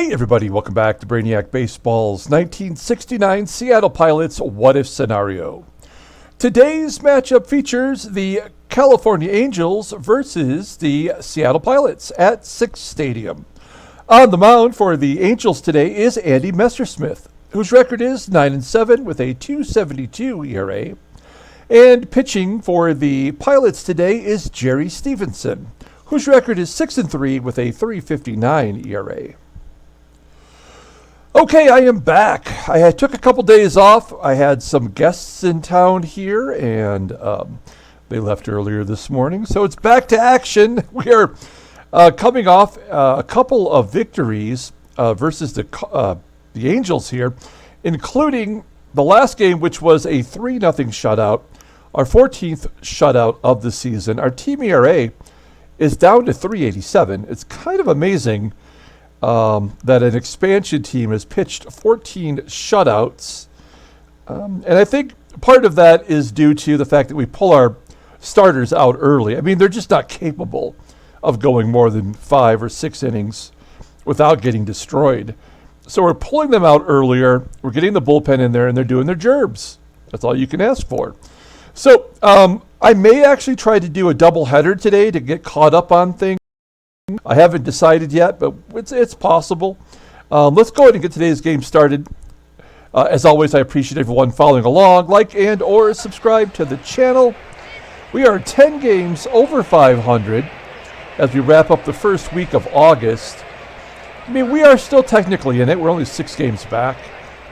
Hey everybody, welcome back to Brainiac Baseball's 1969 Seattle Pilots What If Scenario. Today's matchup features the California Angels versus the Seattle Pilots at Sick's Stadium. On the mound for the Angels today is Andy Messersmith, whose record is 9-7 with a 2.72 ERA. And pitching for the Pilots today is Jerry Stephenson, whose record is 6-3 with a 3.59 ERA. Okay, I am back. I took a couple days off. I had some guests in town here, and they left earlier this morning. So it's back to action. We are coming off a couple of victories versus the Angels here, including the last game, which was a 3-0 shutout, our 14th shutout of the season. Our team ERA is down to 3.87. It's kind of amazing that an expansion team has pitched 14 shutouts. And I think part of that is due to the fact that we pull our starters out early. I mean, they're just not capable of going more than 5 or 6 innings without getting destroyed. So we're pulling them out earlier. We're getting the bullpen in there, and they're doing their gerbs. That's all you can ask for. So I may actually try to do a doubleheader today to get caught up on things. I haven't decided yet, but it's possible. Let's go ahead and get today's game started. As always, I appreciate everyone following along. Like and or subscribe to the channel. We are 10 games over 500 as we wrap up the first week of August. I mean, we are still technically in it. We're only 6 games back.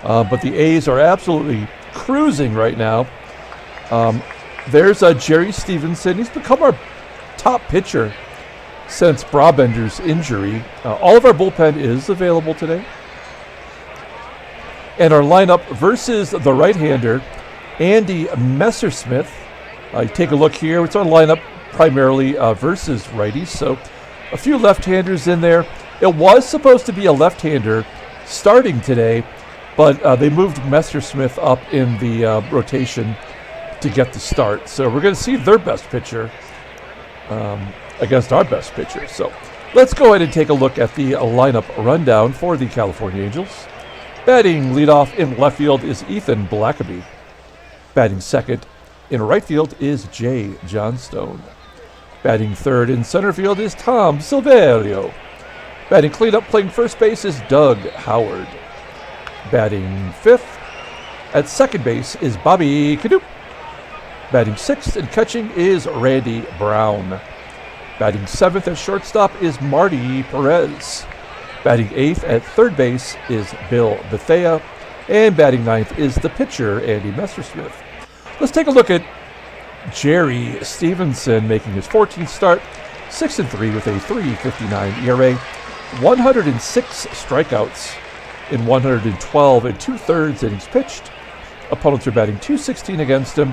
But the A's are absolutely cruising right now. There's Jerry Stephenson. He's become our top pitcher since Brabender's injury. All of our bullpen is available today. And our lineup versus the right-hander, Andy Messersmith. You take a look here. It's our lineup primarily versus righties. So a few left-handers in there. It was supposed to be a left-hander starting today, but they moved Messersmith up in the rotation to get the start. So we're going to see their best pitcher against our best pitcher. So let's go ahead and take a look at the lineup rundown for the California Angels. Batting leadoff in left field is Ethan Blackaby. Batting second in right field is JOHNSTONE. Batting third in center field is Tom Silverio. Batting cleanup playing first base is Doug Howard. Batting fifth at second base is Bobby KNOOP. Batting sixth and catching is Randy Brown. Batting seventh at shortstop is Marty PEREZ. Batting eighth at third base is Bill BETHEA. And batting ninth is the pitcher, Andy Messersmith. Let's take a look at Jerry Stephenson making his 14th start, 6-3 with a 3.59 ERA, 106 strikeouts in 112 2/3 innings pitched. Opponents are batting .216 against him.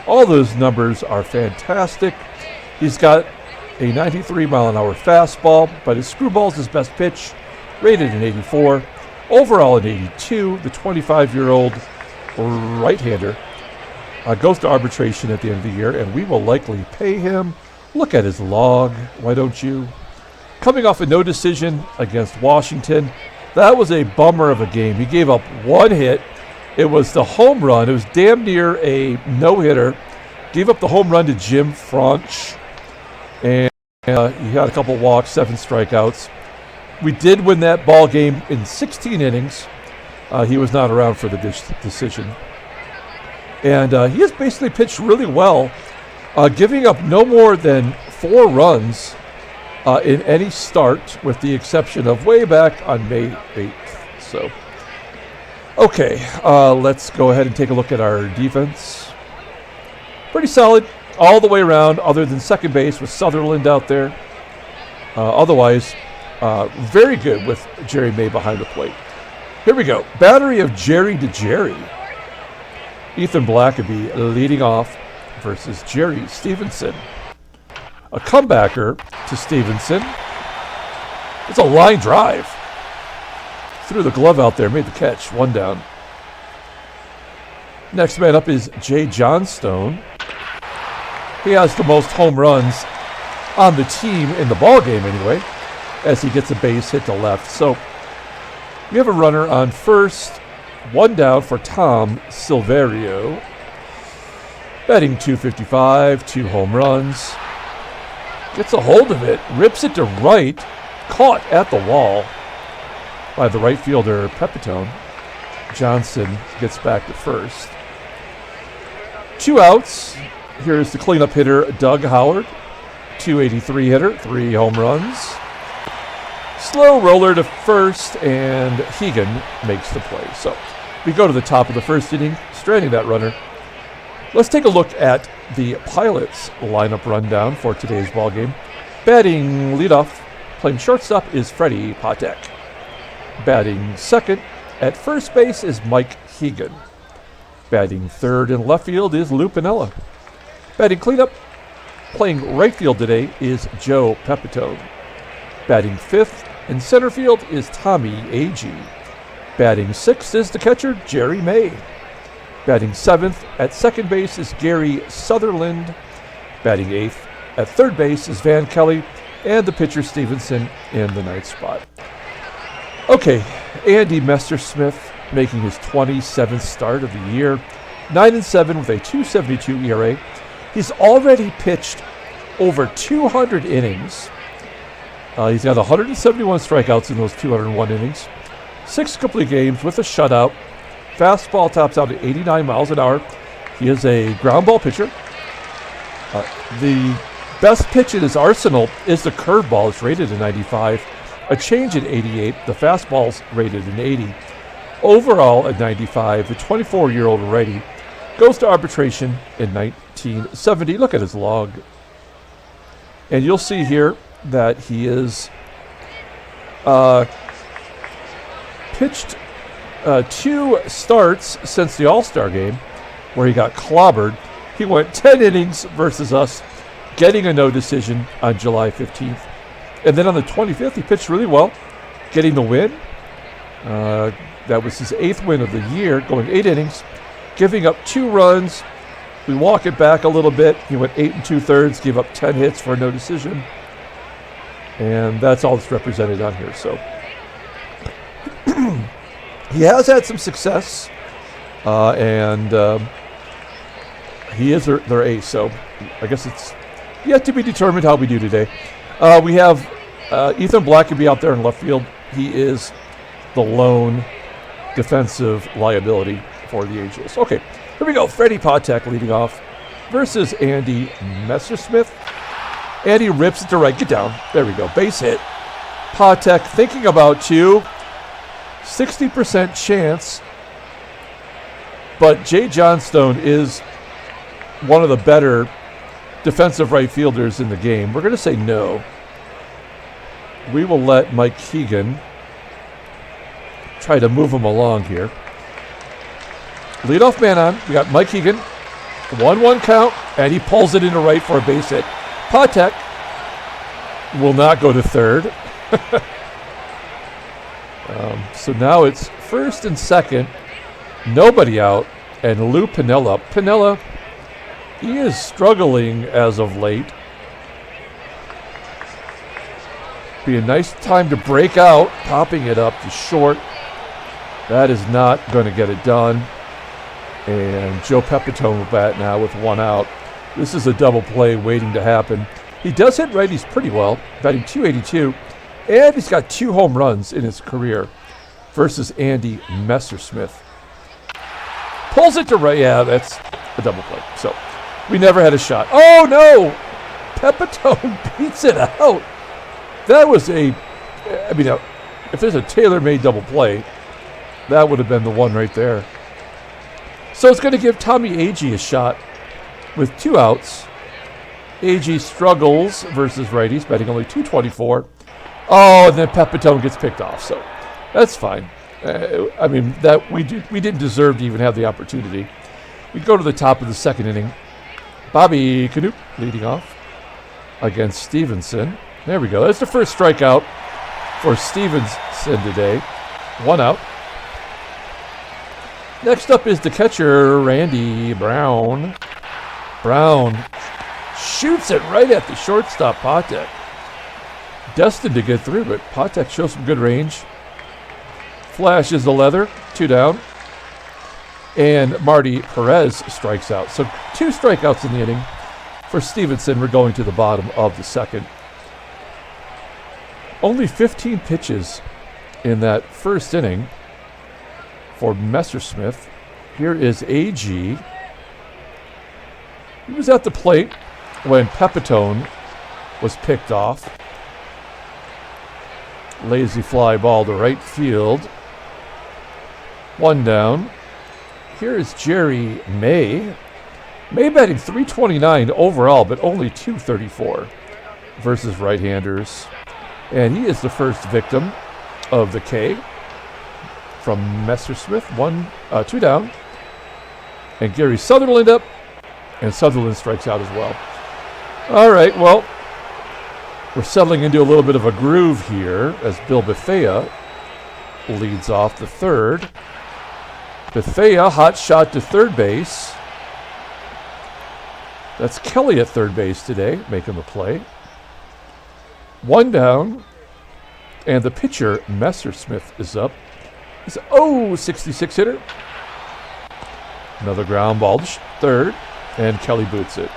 All those numbers are fantastic. He's got a 93-mile-an-hour fastball, but his screwball's his best pitch, rated an 84. Overall an 82. The 25-year-old right-hander goes to arbitration at the end of the year, and we will likely pay him. Look at his log, why don't you? Coming off a no decision against Washington, that was a bummer of a game. He gave up one hit. It was the home run. It was damn near a no-hitter. Gave up the home run to Jim French. And he had a couple walks, 7 strikeouts. We did win that ball game in 16 innings. He was not around for the decision. And he has basically pitched really well, giving up no more than 4 runs in any start, with the exception of way back on May 8th. So, okay, let's go ahead and take a look at our defense. Pretty solid all the way around, other than second base with Sutherland out there. Otherwise, very good with Jerry May behind the plate. Here we go. Battery of Jerry to Jerry. Ethan Blackaby leading off versus Jerry Stephenson. A comebacker to Stephenson. It's a line drive. Threw the glove out there, made the catch, 1 down. Next man up is JOHNSTONE. He has the most home runs on the team in the ball game anyway, as he gets a base hit to left. So We have a runner on first. One down for Tom Silverio. Batting .255, 2 home runs. Gets a hold of it, rips it to right. Caught at the wall by the right fielder, PEPITONE. Johnson gets back to first. 2 outs. Here's the cleanup hitter, Doug Howard. .283 hitter, 3 home runs. Slow roller to first, and HEGAN makes the play. So we go to the top of the first inning, stranding that runner. Let's take a look at the Pilots lineup rundown for today's ballgame. Batting leadoff, playing shortstop, is Freddie PATEK. Batting second at first base is Mike HEGAN. Batting third in left field is Lou Piniella. Batting cleanup, playing right field today, is Joe PEPITONE. Batting fifth in center field is Tommie AGEE. Batting sixth is the catcher, Jerry May. Batting seventh at second base is Gary Sutherland. Batting eighth at third base is Van Kelly, and the pitcher Stephenson in the ninth spot. Okay, Andy Messersmith making his 27th start of the year, 9-7 with a .272 ERA. He's already pitched over 200 innings. He's got 171 strikeouts in those 201 innings, 6 complete games with a shutout. Fastball tops out at 89 miles an hour. He is a ground ball pitcher. The best pitch in his arsenal is the curveball. It's rated at 95. A change at 88. The fastball's rated at 80. Overall at 95, the 24-year-old righty goes to arbitration in 1970. Look at his log. And you'll see here that he is pitched 2 starts since the All-Star game where he got clobbered. He went 10 innings versus us, getting a no decision on July 15th. And then on the 25th, he pitched really well, getting the win. That was his 8th win of the year, going 8 innings, giving up 2 runs. We walk it back a little bit. He went 8 2/3, gave up 10 hits for a no decision. And that's all that's represented on here. So he has had some success, and he is their ace. So I guess it's yet to be determined how we do today. We have Ethan Blackaby out there in left field. He is the lone defensive liability for the Angels. Okay, here we go. Freddie PATEK leading off versus Andy Messersmith. Andy rips it to right. Get down. There we go. Base hit. PATEK thinking about 2. 60% chance. But Jay Johnstone is one of the better defensive right fielders in the game. We're going to say no. We will let Mike HEGAN try to move him along here. Leadoff man on. We got Mike HEGAN. 1-1 count, and he pulls it into right for a base hit. PATEK will not go to third. So now it's first and second. Nobody out, and Lou Piniella. Piniella, he is struggling as of late. Be a nice time to break out, popping it up to short. That is not going to get it done. And Joe PEPITONE will bat now with 1 out. This is a double play waiting to happen. He does hit righties pretty well, batting .282, and he's got 2 home runs in his career versus Andy Messersmith. Pulls it to right. Yeah, that's a double play. So we never had a shot. Oh, no! PEPITONE beats it out. That was if there's a tailor-made double play, that would have been the one right there. So it's going to give Tommie AGEE a shot with 2 outs. AGEE struggles versus righties, batting only .224. Oh, and then PEPITONE gets picked off, so that's fine. That we didn't deserve to even have the opportunity. We go to the top of the second inning. Bobby KNOOP leading off against Stephenson. There we go. That's the first strikeout for Stephenson today. 1 out. Next up is the catcher, Randy Brown. Brown shoots it right at the shortstop, PATEK. Destined to get through, but PATEK shows some good range. flashes the leather, 2 down. And Marty PEREZ strikes out. So 2 strikeouts in the inning for Stephenson. We're going to the bottom of the second. Only 15 pitches in that first inning for Messersmith. Here is AGEE. He was at the plate when PEPITONE was picked off. Lazy fly ball to right field. 1 down. Here is Jerry May. May batting .329 overall, but only .234 versus right-handers. And he is the first victim of the K from Messersmith. 2 down. And Gary Sutherland up. And Sutherland strikes out as well. All right, well, we're settling into a little bit of a groove here as BETHEA leads off the third. BETHEA, hot shot to third base. That's Kelly at third base today, making the play. 1 down. And the pitcher, Messersmith, is up. He's 66 hitter. Another ground ball to third. And Kelly boots it.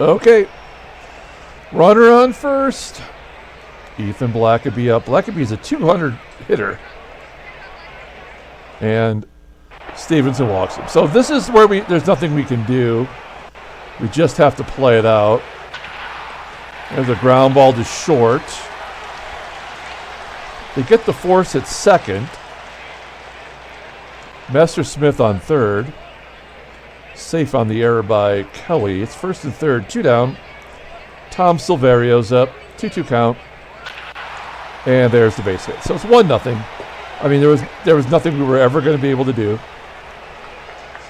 Okay. Runner on first. Ethan BLACKABY up. BLACKABY's a 200 hitter. And Stephenson walks him. So this is where there's nothing we can do. We just have to play it out. There's a ground ball to short. They get the force at second. Messersmith on third. Safe on the error by Kelly. It's first and third, 2 down. Tom Silverio's up, 2-2 count. And there's the base hit. So it's 1-0. I mean, there was nothing we were ever going to be able to do.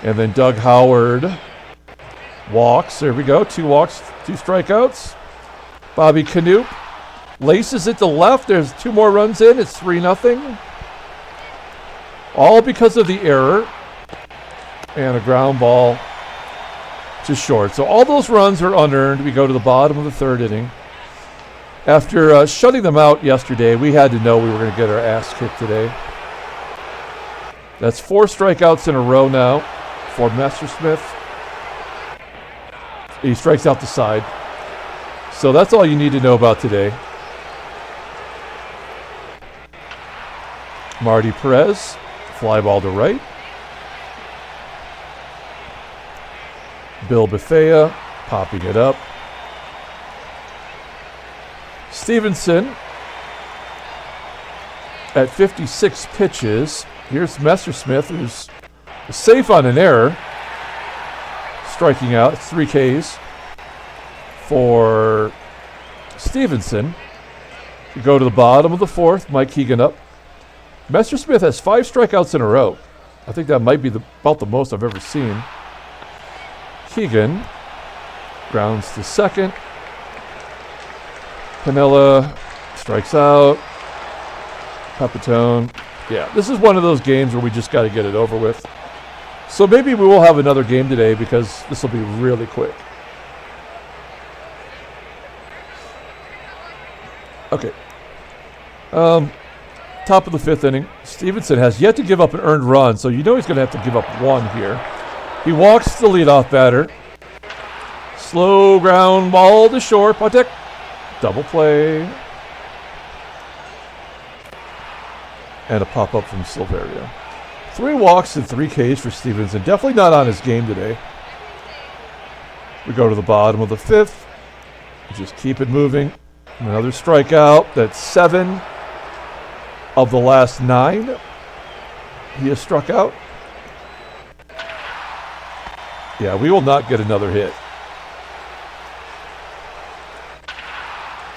And then Doug Howard walks. There we go. 2 walks, 2 strikeouts. Bobby KNOOP laces it to left. There's 2 more runs in. It's 3-0. All because of the error. And a ground ball to short. So all those runs are unearned. We go to the bottom of the third inning. After shutting them out yesterday, we had to know we were going to get our ass kicked today. That's 4 strikeouts in a row now for Messersmith. He strikes out the side. So that's all you need to know about today. Marty PEREZ, fly ball to right. BETHEA popping it up. Stephenson at 56 pitches. Here's Messersmith, who's safe on an error. Striking out. It's 3 Ks for Stephenson. We go to the bottom of the fourth. Mike HEGAN up. Messersmith has 5 strikeouts in a row. I think that might be about the most I've ever seen. HEGAN grounds to second. PINIELLA strikes out. PEPITONE. Yeah, this is one of those games where we just got to get it over with. So maybe we will have another game today because this will be really quick. Okay. Top of the 5th inning. Stephenson has yet to give up an earned run, so you know he's going to have to give up 1 here. He walks the leadoff batter. Slow ground ball to short. PATEK. Double play. And a pop-up from Silverio. 3 walks and 3 Ks for Stephenson. Definitely not on his game today. We go to the bottom of the 5th. Just keep it moving. Another strikeout. That's 7 of the last 9. He has struck out. Yeah, we will not get another hit.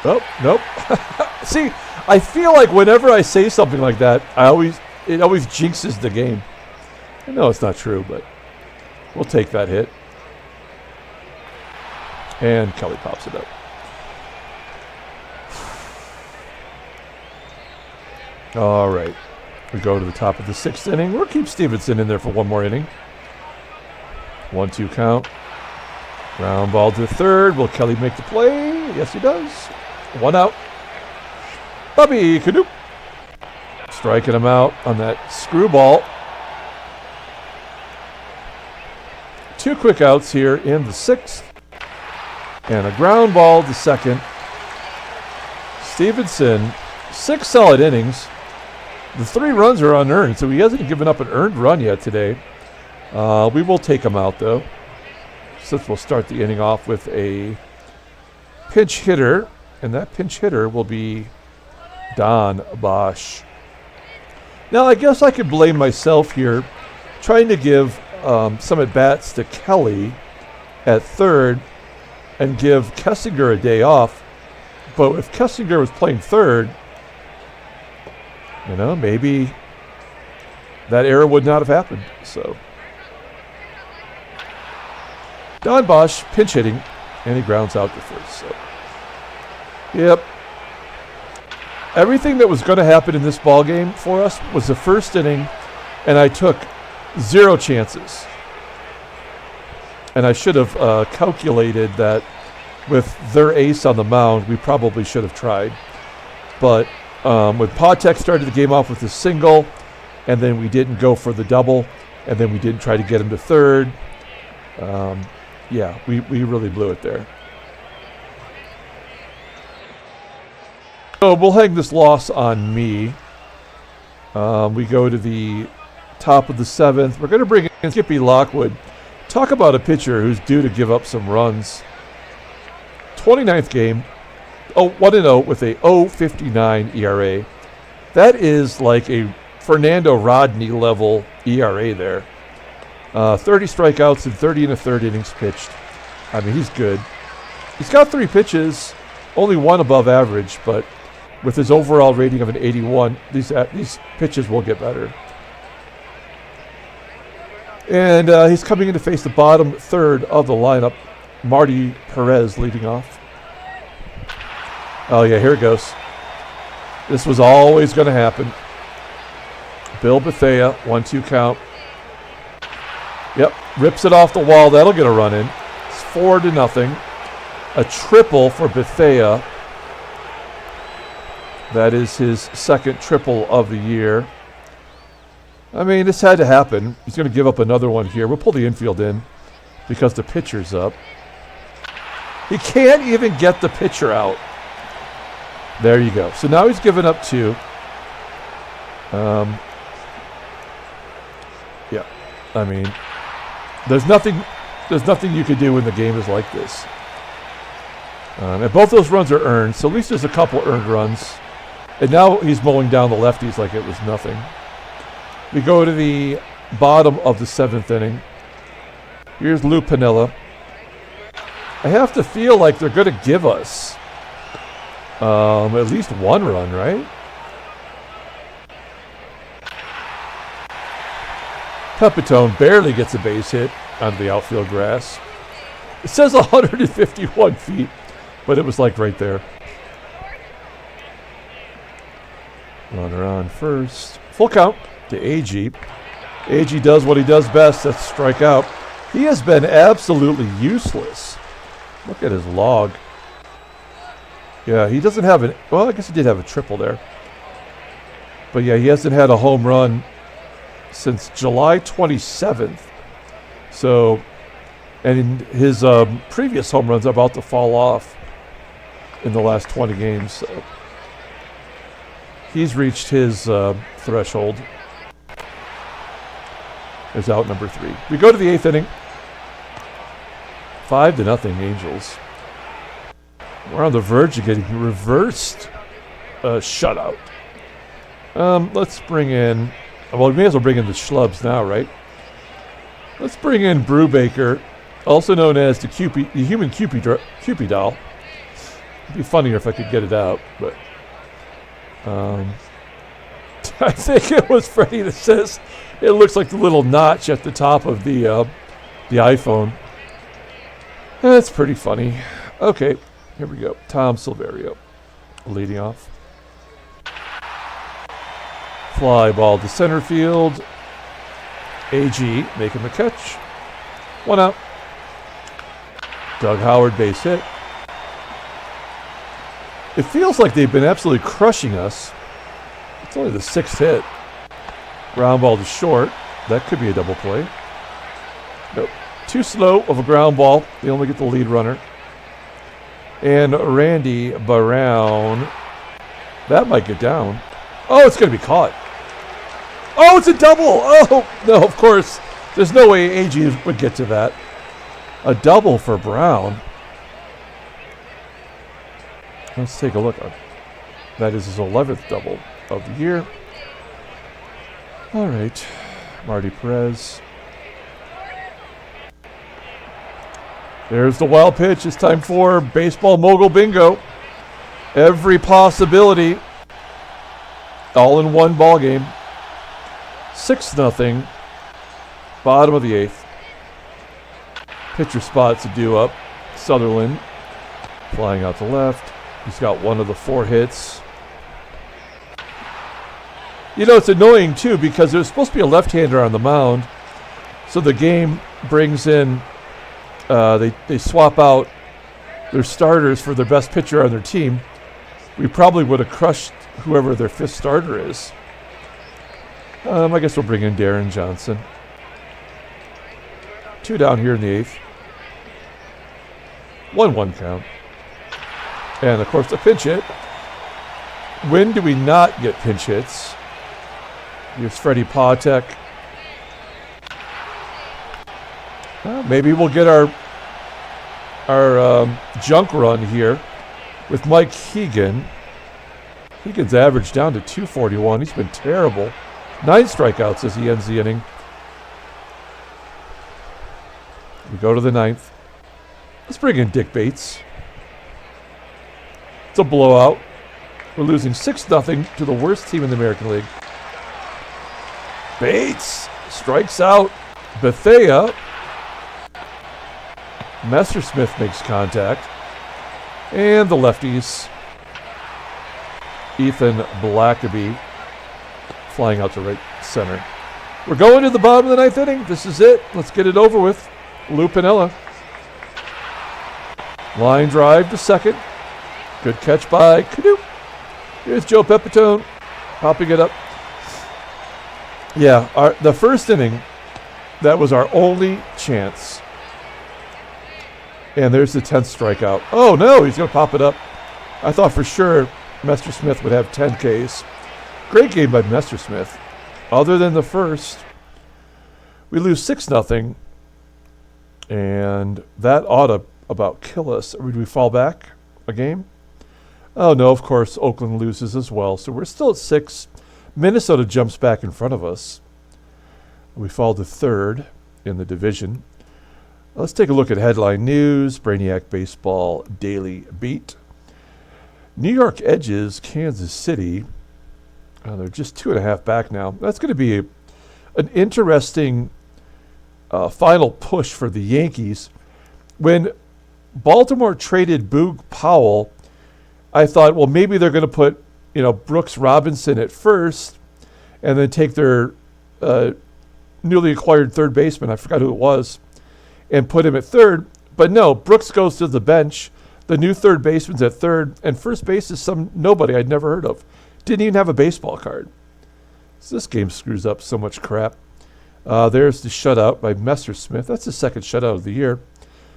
Oh, nope. See, I feel like whenever I say something like that, it always jinxes the game. I know it's not true, but we'll take that hit. And Kelly pops it up. All right. We go to the top of the 6th inning. We'll keep Stephenson in there for 1 more inning. 1-2 count. Ground ball to third. Will Kelly make the play? Yes, he does. 1 out. Bobby KNOOP striking him out on that screwball. 2 quick outs here in the 6th. And a ground ball to second. Stephenson, 6 solid innings. The 3 runs are unearned, so he hasn't given up an earned run yet today. We will take him out, though, since we'll start the inning off with a pinch hitter, and that pinch hitter will be Don Bosch. Now, I guess I could blame myself here, trying to give some at-bats to Kelly at third and give Kessinger a day off. But if Kessinger was playing third, you know, maybe that error would not have happened. So Don Bosch pinch hitting, and he grounds out to first. So, yep. Everything that was going to happen in this ball game for us was the first inning, and I took 0 chances. And I should have calculated that with their ace on the mound, we probably should have tried. But when PATEK started the game off with a single, and then we didn't go for the double, and then we didn't try to get him to third, yeah, we really blew it there. So we'll hang this loss on me. We go to the top of the 7th. We're going to bring in Skippy Lockwood. Talk about a pitcher who's due to give up some runs. 29th game, 1-0 with a 0.59 ERA. That is like a Fernando Rodney level ERA there. 30 strikeouts and 30 1/3 innings pitched. I mean, he's good. He's got 3 pitches, only 1 above average, but with his overall rating of an 81, these pitches will get better. And he's coming in to face the bottom 3rd of the lineup. Marty PEREZ leading off. Oh, yeah, here it goes. This was always going to happen. Bill BETHEA, 1-2 count. Yep, rips it off the wall. That'll get a run in. It's 4-0. A triple for BETHEA. That is his 2nd triple of the year. I mean, this had to happen. He's going to give up another one here. We'll pull the infield in because the pitcher's up. He can't even get the pitcher out. There you go. So now he's given up 2. Yeah, I mean, there's nothing you can do when the game is like this. And both those runs are earned, so at least there's a couple earned runs. And now he's mowing down the lefties like it was nothing. We go to the bottom of the 7th inning. Here's Lou Piniella. I have to feel like they're going to give us at least 1 run, right? PEPITONE barely gets a base hit onto the outfield grass. It says 151 feet, but it was like right there. Runner on first. Full count to AGEE. AGEE does what he does best. That's strike out. He has been absolutely useless. Look at his log. Yeah, he doesn't have an... Well, I guess he did have a triple there. But yeah, he hasn't had a home run since July 27th. So, and his previous home runs are about to fall off in the last 20 games. So he's reached his threshold. There's out number 3. We go to the 8th inning. 5-0 Angels. We're on the verge of getting reversed shutout. Let's bring in... Well, we may as well bring in the schlubs now, right? Let's bring in Brubaker, also known as the human Cupid doll. It'd be funnier if I could get it out, but... I think it was Freddie that says it looks like the little notch at the top of the iPhone. That's pretty funny. Okay, here we go. Tom Silverio leading off. Fly ball to center field. AGEE making the catch. 1 out. Doug Howard base hit. It feels like they've been absolutely crushing us. It's only the 6th hit. Ground ball to short. That could be a double play. Nope. Too slow of a ground ball. They only get the lead runner. And Randy Brown. That might get down. Oh, it's going to be caught. Oh, it's a double. Oh, no, of course. There's no way AGEE would get to that. A double for Brown. Let's take a look. That is his 11th double of the year. All right. Marty PEREZ. There's the wild pitch. It's time for baseball mogul bingo. Every possibility. All in one ball game. 6-0. Bottom of the 8th. Pitcher spots a due up. Sutherland flying out to left. He's got one of the 4 hits. You know, it's annoying too because there's supposed to be a left-hander on the mound. So the game brings in, they swap out their starters for their best pitcher on their team. We probably would have crushed whoever their 5th starter is. I guess we'll bring in Darren Johnson. 2 down here in the 8th. 1-1 count. And of course the pinch hit. When do we not get pinch hits? Here's Freddie PATEK. Maybe we'll get our junk run here with Mike HEGAN. HEGAN's average down to 241. He's been terrible. 9 strikeouts as he ends the inning. We go to the 9th. Let's bring in Dick Bates. It's a blowout. We're losing 6-0 to the worst team in the American League. Bates strikes out. BETHEA. Messersmith makes contact. And the lefties. BLACKABY flying out to right center. We're going to the bottom of the 9th inning. This is it. Let's get it over with. Lou Piniella. Line drive to second. Good catch by KNOOP. Here's Joe PEPITONE popping it up. Yeah, the first inning, that was our only chance. And there's the 10th strikeout. Oh, no, he's going to pop it up. I thought for sure Messersmith would have 10 Ks. Great game by Messersmith. Other than the first, we lose 6-0. And that ought to about kill us. Would we fall back a game? Oh, no, of course, Oakland loses as well. So we're still at 6. Minnesota jumps back in front of us. We fall to 3rd in the division. Let's take a look at headline news. Brainiac Baseball Daily Beat. New York edges Kansas City. They're just 2.5 back now. That's going to be an interesting final push for the Yankees. When Baltimore traded Boog Powell, I thought, well, maybe they're going to put, Brooks Robinson at first and then take their newly acquired third baseman, I forgot who it was, and put him at third. But no, Brooks goes to the bench. The new third baseman's at third, and first base is some nobody I'd never heard of. Didn't even have a baseball card. So this game screws up so much crap. There's the shutout by Messersmith. That's the 2nd shutout of the year.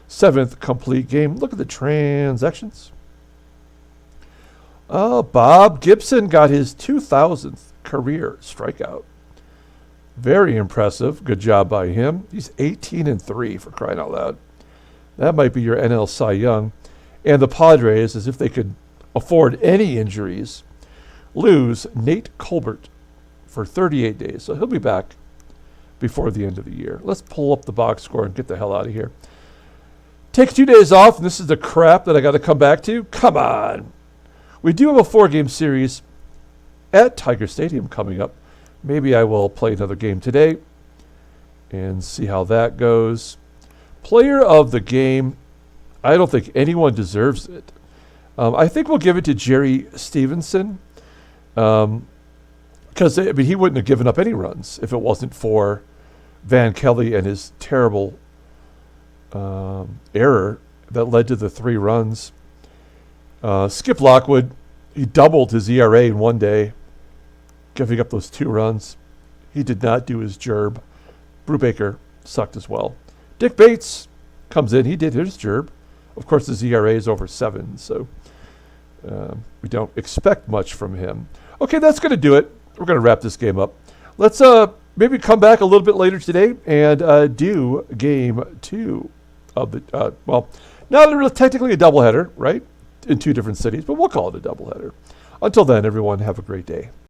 7th complete game. Look at the transactions. Bob Gibson got his 2,000th career strikeout. Very impressive. Good job by him. He's 18-3 for crying out loud. That might be your NL Cy Young. And the Padres, as if they could afford any injuries, lose Nate Colbert for 38 days. So he'll be back before the end of the year. Let's pull up the box score and get the hell out of here. Take 2 days off, and this is the crap that I got to come back to? Come on. We do have a 4-game series at Tiger Stadium coming up. Maybe I will play another game today and see how that goes. Player of the game, I don't think anyone deserves it. I think we'll give it to Jerry Stephenson because he wouldn't have given up any runs if it wasn't for Van Kelly and his terrible error that led to the 3 runs. Skip Lockwood, he doubled his ERA in one day, giving up those 2 runs. He did not do his gerb. Brubaker sucked as well. Dick Bates comes in. He did his gerb. Of course, his ERA is over 7, so we don't expect much from him. Okay, that's going to do it. We're going to wrap this game up. Let's maybe come back a little bit later today and do game 2 of the, well, not really technically a doubleheader, right? In 2 different cities, but we'll call it a doubleheader. Until then, everyone, have a great day.